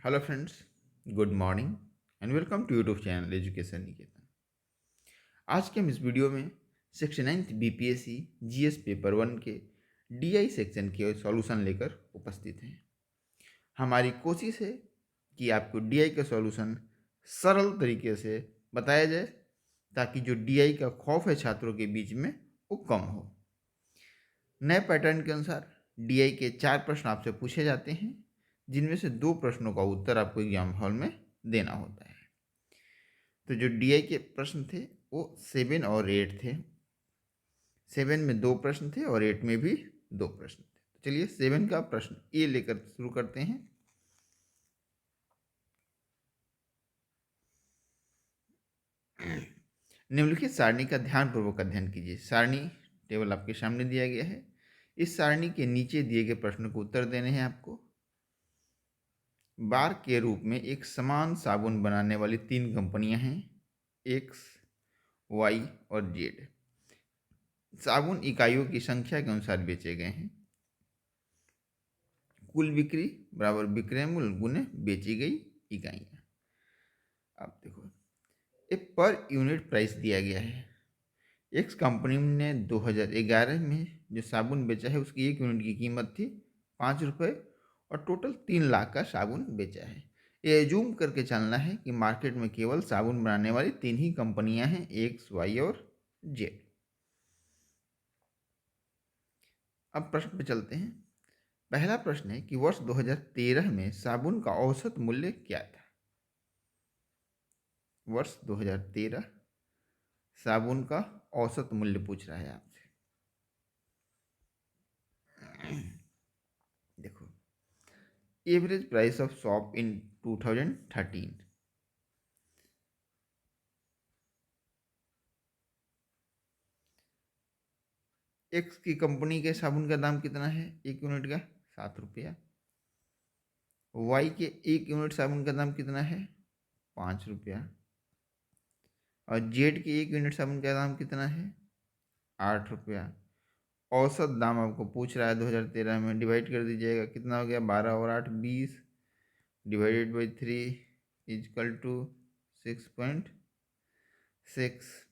Hello friends, good morning and welcome to YouTube channel education Niketan. आज के हम इस वीडियो में 69th बीपीएससी जीएस पेपर 1 के डीआई सेक्शन के सॉल्यूशन लेकर उपस्थित हैं। हमारी कोशिश है कि आपको डीआई का सॉल्यूशन सरल तरीके से बताया जाए ताकि जो डीआई का खौफ है छात्रों के बीच में वो कम हो। नए पैटर्न के अनुसार डीआई के 4 प्रश्न आपसे पूछे जाते हैं, जिनमें से 2 प्रश्नों का उत्तर आपको एग्जाम हॉल में देना होता है। तो जो डीआई के प्रश्न थे वो 7 और 8 थे। 7 में 2 प्रश्न थे और 8 में भी 2 प्रश्न थे। तो चलिए 7 का प्रश्न ए लेकर शुरू करते हैं। निम्नलिखित सारणी का ध्यानपूर्वक अध्ययन कीजिए। सारणी टेबल आपके सामने दिया गया है। इस सारणी के नीचे दिए गए प्रश्न को उत्तर देने हैं आपको। बार के रूप में एक समान साबुन बनाने वाली 3 कंपनियां हैं, एक्स, वाई और जेड। साबुन इकाइयों की संख्या के अनुसार बेचे गए हैं। कुल बिक्री बराबर विक्रय मूल्य गुने बेची गई इकाइयाँ। अब देखो, एक पर यूनिट प्राइस दिया गया है। एक्स कंपनी ने 2011 में जो साबुन बेचा है उसकी 1 यूनिट की कीमत थी 5 रुपये और टोटल 3 लाख का साबुन बेचा है। ये एज्यूम करके चलना है कि मार्केट में केवल साबुन बनाने वाली 3 ही कंपनियां हैं, एक्स, वाई और जेड। अब प्रश्न पे चलते हैं। पहला प्रश्न है कि वर्ष 2013 में साबुन का औसत मूल्य क्या था। वर्ष 2013 साबुन का औसत मूल्य पूछ रहा है आपसे। देखो, average price of shop in 2013। X की कंपनी के साबुन का दाम कितना है 1 यूनिट का? 7 रुपया। वाई के 1 यूनिट साबुन का दाम कितना है? 5 रुपया। और जेड के 1 यूनिट साबुन का दाम कितना है? 8 रुपया। औसत दाम आपको पूछ रहा है 2013 में, डिवाइड कर दीजिएगा, कितना हो गया? 12 और 8 20, डिवाइडेड बाई 3 इजकल टू 6.6।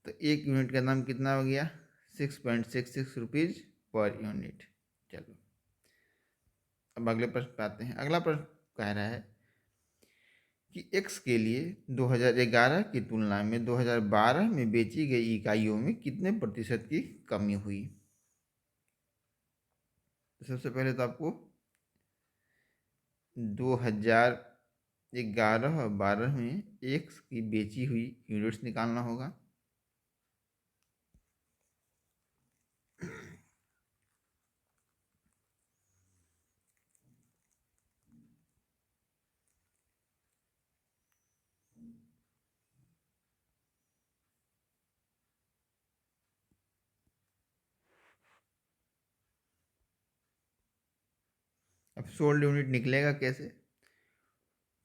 तो 1 यूनिट का दाम कितना हो गया? 6.66 रुपीज़ पर यूनिट। चलो, अब अगले प्रश्न पे आते हैं। अगला प्रश्न कह रहा है कि एक्स के लिए 2011 की तुलना में 2012 में बेची गई इकाइयों में कितने प्रतिशत की कमी हुई। तो सबसे पहले तो आपको 2011 और 12 में एक्स की बेची हुई यूनिट्स निकालना होगा। अब सोल्ड यूनिट निकलेगा कैसे?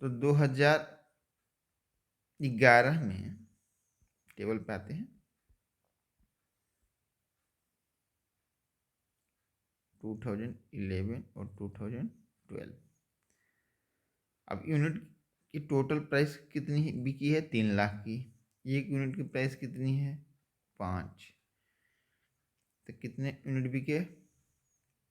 तो 2011 में टेबल पे आते हैं, 2011 और 2012। अब यूनिट की टोटल प्राइस कितनी बिकी है? 3 लाख की। 1 यूनिट की प्राइस कितनी है? 5। तो कितने यूनिट बिके?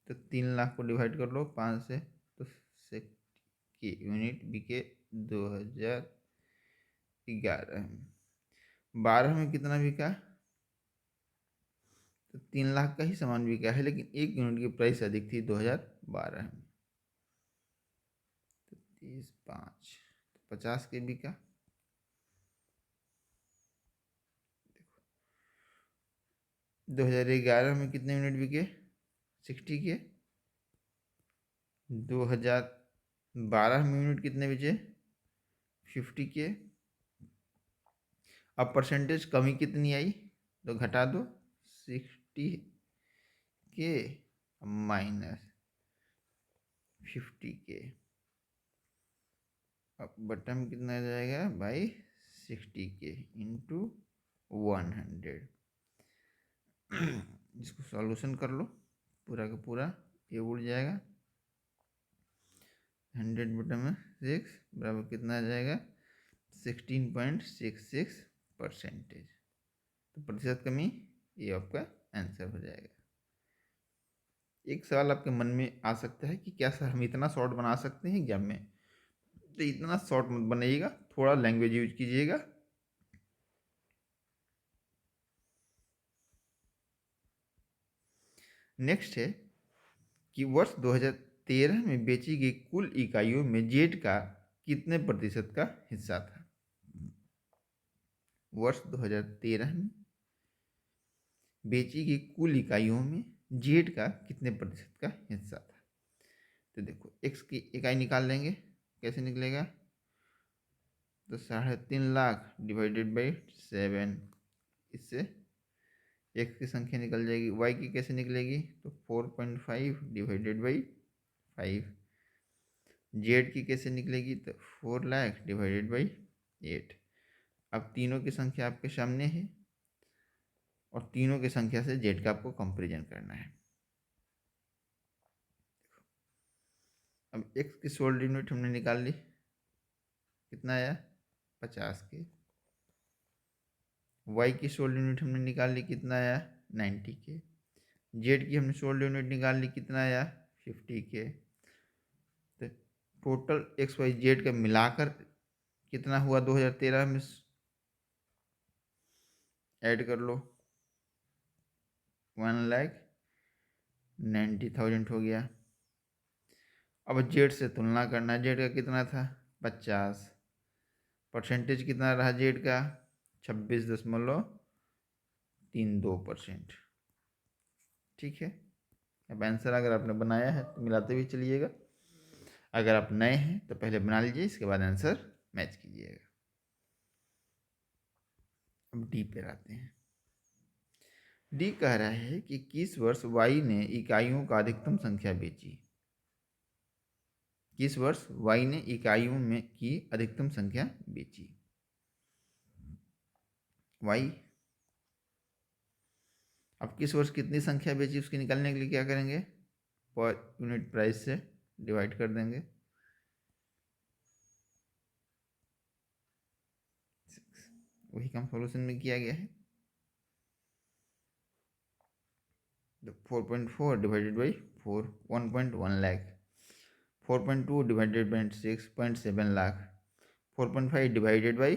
तो 3 लाख को डिवाइड कर लो 5 से, तो के यूनिट बिके 2011 में। 12 में कितना बिका? तो 3 लाख का ही सामान बिका है, लेकिन 1 यूनिट की प्राइस अधिक थी 2012 में। तो 30 5 तो 50 के बिका। 2011 में कितने यूनिट बिके? 60 के। 2012 में यूनिट कितने बचे? 50 के। अब परसेंटेज कमी कितनी आई? तो घटा दो 60 के माइनस 50 के। अब बटन में कितना आ जाएगा भाई? 60 के इंटू 100। इसको सॉल्यूशन कर लो, पूरा का पूरा ये उड़ जाएगा। 100/6 बराबर कितना आ जाएगा 16.66%। तो प्रतिशत कमी ये आपका आंसर हो जाएगा। एक सवाल आपके मन में आ सकता है कि क्या सर हम इतना शॉर्ट बना सकते हैं एग्जाम में? तो इतना शॉर्ट मत बनाइएगा, थोड़ा लैंग्वेज यूज कीजिएगा। नेक्स्ट है कि वर्ष 2013 में बेची गई कुल इकाइयों में जेड का कितने प्रतिशत का हिस्सा था? वर्ष 2013 में बेची गई कुल इकाइयों में जेड का कितने प्रतिशत का हिस्सा था? तो देखो एक्स की इकाई निकाल लेंगे, कैसे निकलेगा? तो 3.5 लाख डिवाइडेड बाई 7, इससे एक्स की संख्या निकल जाएगी। वाई की कैसे निकलेगी? तो 4.5 डिवाइडेड बाई 5। जेड की कैसे निकलेगी? तो 4 लाख डिवाइडेड बाई 8। अब तीनों की संख्या आपके सामने है और तीनों की संख्या से जेड का आपको कंपेरिजन करना है। अब एक्स की सोल्ड यूनिट हमने निकाल ली, कितना आया 50 के। वाई की सोल्ड यूनिट हमने निकाल ली, कितना आया 90 के। जेड की हमने सोल्ड यूनिट निकाल ली, कितना आया 50 के। तो टोटल एक्स वाई जेड का मिलाकर कितना हुआ 2013 में? ऐड कर लो, 1,90,000 हो गया। अब जेड से तुलना करना, जेड का कितना था 50, परसेंटेज कितना रहा जेड का 26.32%। ठीक है। अब आंसर अगर आपने बनाया है तो मिलाते हुए चलिएगा, अगर आप नए हैं तो पहले बना लीजिए, इसके बाद आंसर मैच कीजिएगा। अब डी पे आते हैं। डी कह रहा है कि किस वर्ष वाई ने इकाइयों का अधिकतम संख्या बेची? किस वर्ष वाई ने इकाइयों में की अधिकतम संख्या बेची? वाई अब किस वर्ष कितनी संख्या बेची उसकी निकालने के लिए क्या करेंगे? पर यूनिट प्राइस से डिवाइड कर देंगे। वही काम सॉल्यूशन में किया गया है। तो 4.4 divided by 4 1.1 lakh, 4.2 divided by 6.7 lakh, 4.5 divided by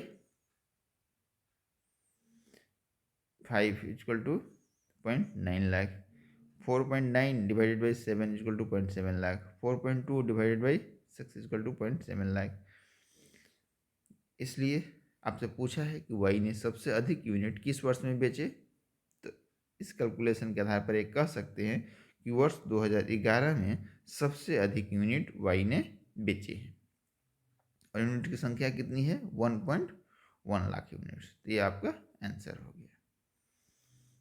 5 equal to 0.9 lakh, 4.9 divided by 7 equal to 0.7 lakh, 4.2 divided by 6 equal to 0.7 lakh. इसलिए आपसे पूछा है कि वाई ने सबसे अधिक यूनिट किस वर्ष में बेचे? तो इस कैलकुलेशन के आधार पर एक कह सकते हैं कि वर्ष 2011 में सबसे अधिक यूनिट वाई ने बेचे हैं और यूनिट की संख्या कितनी है 1.1 लाख यूनिट्स। तो ये आपका आंसर हो गया।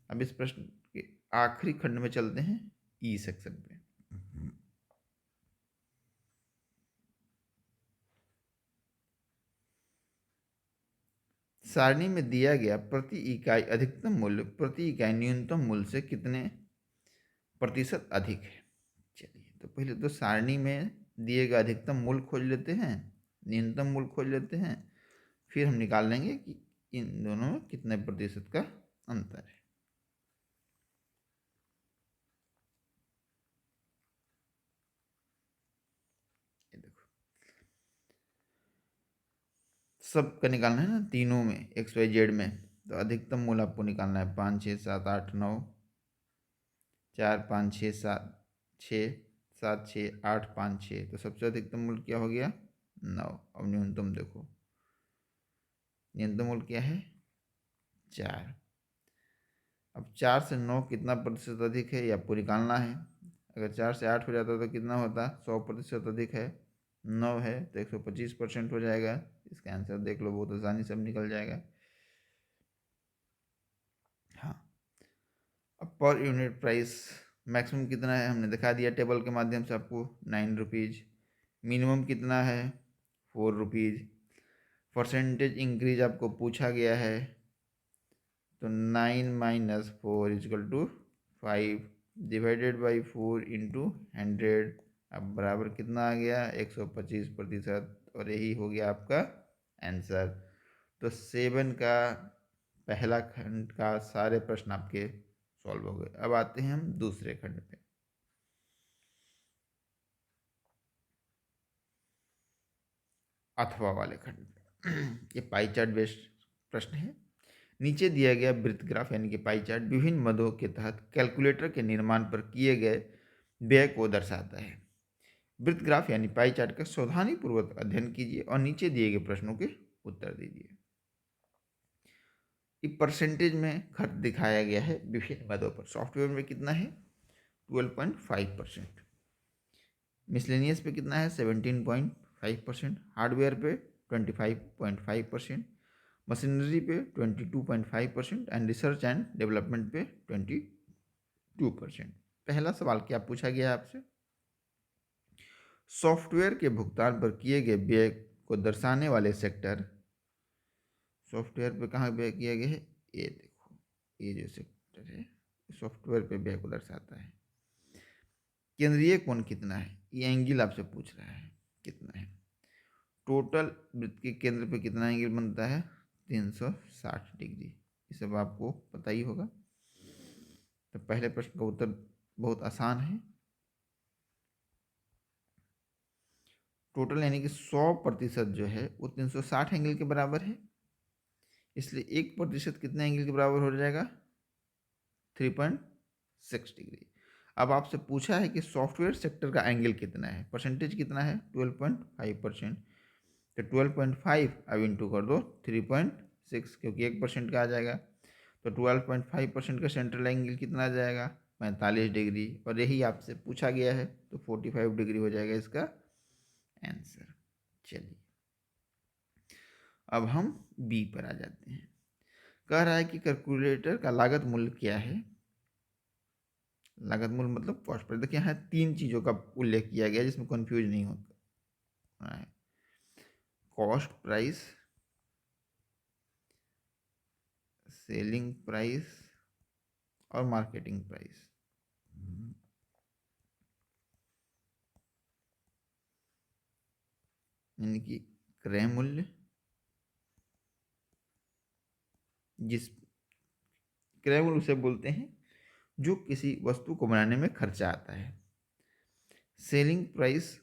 अब इस प्रश्न के आखिरी खंड में चलते हैं, ई सेक्शन पे। सारणी में दिया गया प्रति इकाई अधिकतम मूल्य प्रति इकाई न्यूनतम मूल्य से कितने प्रतिशत अधिक है? चलिए, तो पहले तो सारणी में दिए गए अधिकतम मूल्य खोज लेते हैं, न्यूनतम मूल्य खोज लेते हैं, फिर हम निकाल लेंगे कि इन दोनों में कितने प्रतिशत का अंतर है। ये देखो, सब का निकालना है ना, तीनों में एक्स वाई जेड में। तो अधिकतम मूल्य आपको निकालना है 5 6 7 8 9, 4 5 6 7 6 7 6 8 5 6। तो सबसे अधिकतम मूल्य क्या हो गया 9। अब न्यूनतम देखो, न्यूनतम मूल्य क्या है 4। अब 4 से 9 कितना प्रतिशत अधिक है ये आपको निकालना है। अगर 4 से 8 हो जाता तो कितना होता 100% अधिक है, 9 है तो 125% हो जाएगा। इसका आंसर देख लो, बहुत आसानी से निकल जाएगा। हाँ, अब पर यूनिट प्राइस मैक्सिमम कितना है हमने दिखा दिया टेबल के माध्यम से आपको 9 रुपीज़। मिनिमम कितना है 4 रुपीज़। परसेंटेज इंक्रीज आपको पूछा गया है, तो 9 minus 4 equal to 5 divided by 4 into 100। अब बराबर कितना आ गया 125%, और यही हो गया आपका आंसर। तो 7 का पहला खंड का सारे प्रश्न आपके सॉल्व हो गए। अब आते हैं हम दूसरे खंड पे। अथवा वाले खंड पे ये पाई चार्ट बेस्ड प्रश्न है। नीचे दिया गया वृत्त ग्राफ यानी कि पाई चार्ट विभिन्न मदों के तहत कैलकुलेटर के निर्माण पर किए गए व्यय को दर्शाता है। वृत्त ग्राफ यानी पाई चार्ट का सावधानी पूर्वक अध्ययन कीजिए और नीचे दिए गए प्रश्नों के उत्तर दीजिए। ये परसेंटेज में खर्च दिखाया गया है विभिन्न मदों पर। सॉफ्टवेयर में कितना है 12.5%, मिसलेनियस पे कितना है 17.5%, हार्डवेयर पे 25.5%, मशीनरी पे 22.5% एंड रिसर्च एंड डेवलपमेंट पे 22%। पहला सवाल क्या पूछा गया है आपसे, सॉफ्टवेयर के भुगतान पर किए गए व्यय को दर्शाने वाले सेक्टर, सॉफ्टवेयर पे कहाँ व्यय किया गया है, ये देखो ये जो सेक्टर है सॉफ्टवेयर पे व्यय को दर्शाता है। केंद्रीय कोण कितना है, ये एंगल आपसे पूछ रहा है कितना है। टोटल वृत्त के केंद्र पे कितना एंगल बनता है 360 डिग्री, ये सब आपको पता ही होगा। तो पहले प्रश्न का उत्तर बहुत आसान है। टोटल यानी कि 100% जो है वो 360 एंगल के बराबर है, इसलिए 1% कितने एंगल के बराबर हो जाएगा 3.6 डिग्री। अब आपसे पूछा है कि सॉफ्टवेयर सेक्टर का एंगल कितना है, परसेंटेज कितना है 12.5%। तो 12.5 अब इंटू कर दो 3.6, क्योंकि 1% का आ जाएगा। तो 12.5% का सेंट्रल एंगल कितना आ जाएगा 45 डिग्री, और यही आपसे पूछा गया है, तो 45 डिग्री हो जाएगा इसका आंसर। चलिए अब हम बी पर आ जाते हैं। कह रहा है कि कैलकुलेटर का लागत मूल्य क्या है। लागत मूल्य मतलब कॉस्ट प्राइस। देखिए यहाँ 3 चीज़ों का उल्लेख किया गया जिसमें कंफ्यूज नहीं होता है, कॉस्ट प्राइस, सेलिंग प्राइस और मार्केटिंग प्राइस। यानी कि क्रय मूल्य, जिस क्रय मूल्य उसे बोलते हैं जो किसी वस्तु को बनाने में खर्चा आता है। सेलिंग प्राइस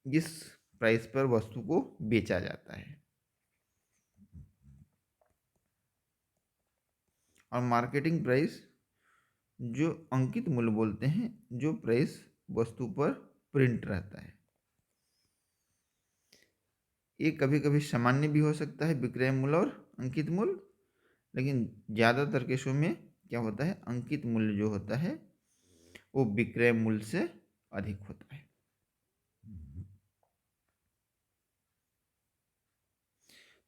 जिस प्राइस पर वस्तु को बेचा जाता है, और मार्केटिंग प्राइस जो अंकित मूल्य बोलते हैं, जो प्राइस वस्तु पर प्रिंट रहता है। ये कभी कभी सामान्य भी हो सकता है विक्रय मूल्य और अंकित मूल्य, लेकिन ज़्यादातर केसों में क्या होता है अंकित मूल्य जो होता है वो विक्रय मूल्य से अधिक होता है।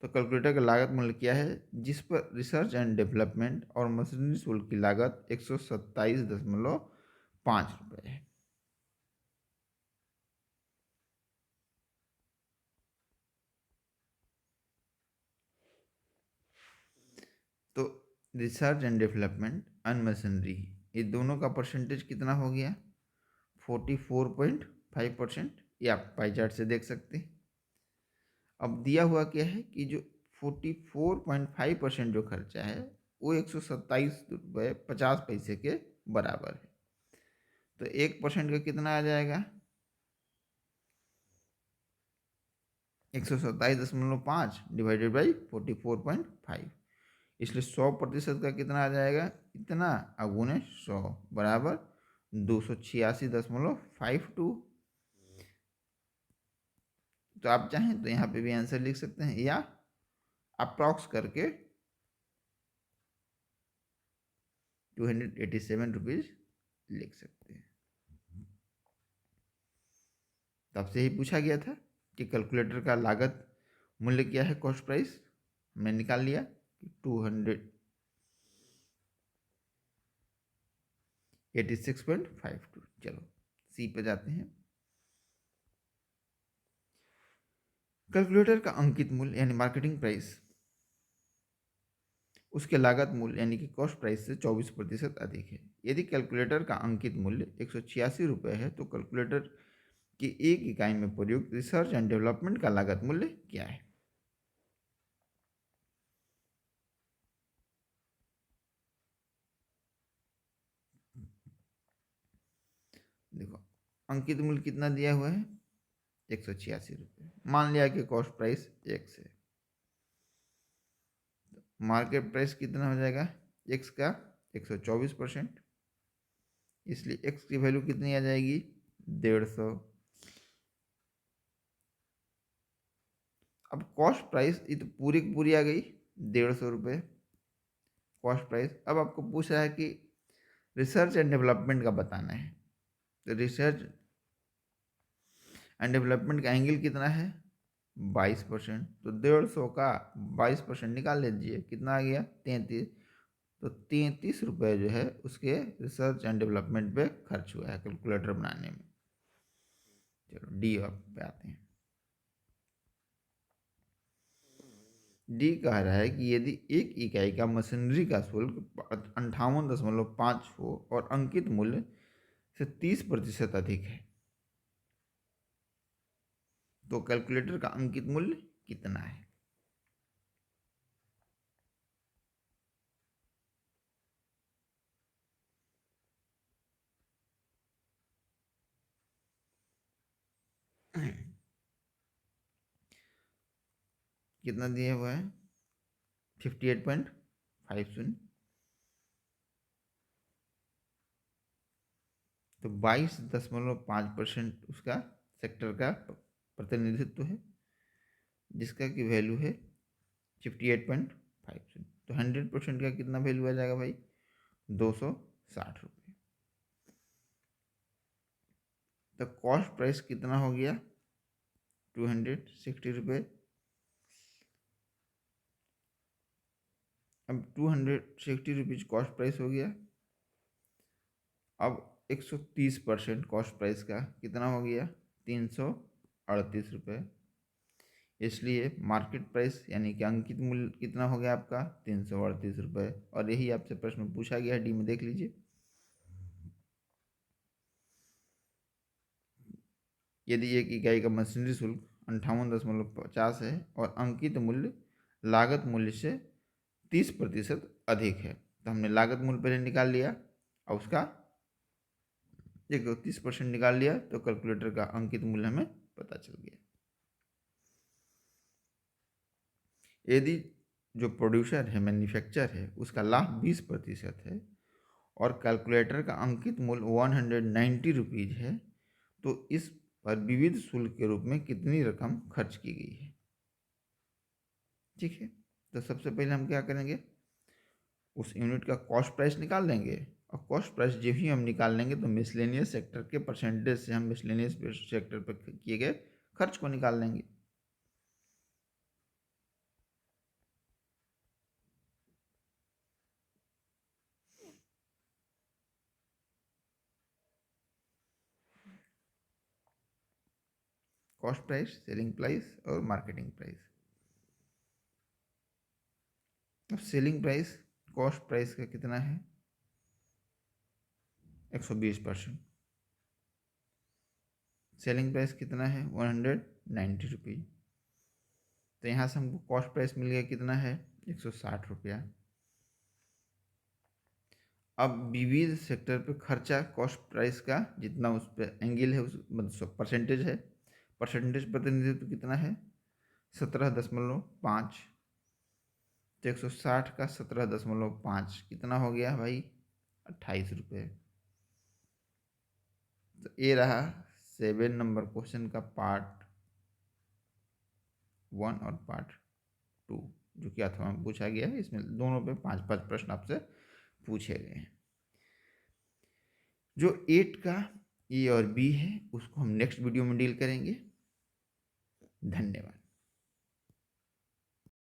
तो कैलकुलेटर का लागत मूल्य क्या है, जिस पर रिसर्च एंड डेवलपमेंट और मशीनरी शुल्क की लागत 127.5 रुपये है। तो research and development and machinery ये दोनों का परसेंटेज कितना हो गया 44.5%, ये आप पाई चार्ट से देख सकते हैं। अब दिया हुआ क्या है कि जो 44.5% जो खर्चा है वो 127.50 के बराबर है। तो 1% का कितना आ जाएगा 127.5 डिवाइडेड बाई 44.5, इसलिए 100% का कितना आ जाएगा इतना, अगुने 100 बराबर 286.52। तो आप चाहें तो यहाँ पे भी आंसर लिख सकते हैं, या अप्रॉक्स करके 287 रुपीज़ लिख सकते हैं। तो आपसे ही पूछा गया था कि कैलकुलेटर का लागत मूल्य क्या है, कॉस्ट प्राइस हमने निकाल लिया 286.52। चलो सी पे जाते हैं। कैलकुलेटर का अंकित मूल्य यानी मार्केटिंग प्राइस उसके लागत मूल्य यानी कि कॉस्ट प्राइस से 24% अधिक है। यदि कैलकुलेटर का अंकित मूल्य 186 रुपये है तो कैलकुलेटर कि एक इकाई में प्रयुक्त रिसर्च एंड डेवलपमेंट का लागत मूल्य क्या है। देखो, अंकित मूल्य कितना दिया हुआ है, 186 रुपये। मान लिया कि कॉस्ट प्राइस एक्स है, मार्केट प्राइस कितना हो जाएगा एक्स का 124%, इसलिए एक्स की वैल्यू कितनी आ जाएगी 150। अब कॉस्ट प्राइस ये तो पूरी की पूरी आ गई 150 रुपये कॉस्ट प्राइस। अब आपको पूछ रहा है कि रिसर्च एंड डेवलपमेंट का बताना है, तो रिसर्च एंड डेवलपमेंट का एंगल कितना है 22%, तो 150 का 22% निकाल लीजिए, कितना आ गया 33। तो 33 रुपये जो है उसके रिसर्च एंड डेवलपमेंट पे खर्च हुआ है कैलकुलेटर बनाने में। चलो डी पे आते हैं। डी कह रहा है कि यदि एक इकाई का मशीनरी का शुल्क 58.5 हो और अंकित मूल्य से 30% अधिक है, तो कैलकुलेटर का अंकित मूल्य कितना है। कितना दिया हुआ है 58.50, तो 22.5% उसका सेक्टर का प्रतिनिधित्व है, जिसका की वैल्यू है 58.50। तो 100% का कितना वैल्यू आ जाएगा भाई 260 रुपये। तो कॉस्ट प्राइस कितना हो गया 260 रुपये। अब 260 रुपीज कॉस्ट प्राइस हो गया। अब 130% कॉस्ट प्राइस का कितना हो गया 338 रुपये, इसलिए मार्केट प्राइस यानी कि अंकित मूल्य कितना हो गया आपका 338 रुपये। और यही आपसे प्रश्न पूछा गया डी में, देख लीजिए। यदि एक इकाई का मशीनरी शुल्क 58.50 है और अंकित मूल्य लागत मूल्य से 30% अधिक है, तो हमने लागत मूल्य पहले निकाल लिया और उसका 30% निकाल लिया, तो कैलकुलेटर का अंकित मूल्य हमें पता चल गया। यदि जो प्रोड्यूसर है मैन्युफैक्चर है उसका लाभ 20% है और कैलकुलेटर का अंकित मूल्य 190 रुपीज़ है, तो इस पर विविध शुल्क के रूप में कितनी रकम खर्च की गई है। ठीक है, तो सबसे पहले हम क्या करेंगे, उस यूनिट का कॉस्ट प्राइस निकाल लेंगे और कॉस्ट प्राइस जब ही हम निकाल लेंगे तो मिसलेनियस सेक्टर के परसेंटेज से हम मिसलेनियस सेक्टर पर किए गए खर्च को निकाल लेंगे। कॉस्ट प्राइस, सेलिंग प्राइस और मार्केटिंग प्राइस। अब सेलिंग प्राइस कॉस्ट प्राइस का कितना है 120%, सेलिंग प्राइस कितना है 190 रुपीज़, तो यहाँ से हमको कॉस्ट प्राइस मिल गया कितना है 160 रुपया। अब विविध सेक्टर पे खर्चा कॉस्ट प्राइस का जितना उस पर एंगल है उस मतलब परसेंटेज है, परसेंटेज प्रतिनिधित्व कितना है 17.5, तो 160 का 17.5 कितना हो गया भाई 28 रुपये। तो ये रहा 7 नंबर क्वेश्चन का पार्ट 1 और पार्ट 2 जो कि अथवा में पूछा गया है। इसमें दोनों पे 5-5 प्रश्न आपसे पूछे गए हैं। जो 8 का ए और बी है उसको हम नेक्स्ट वीडियो में डील करेंगे। धन्यवाद।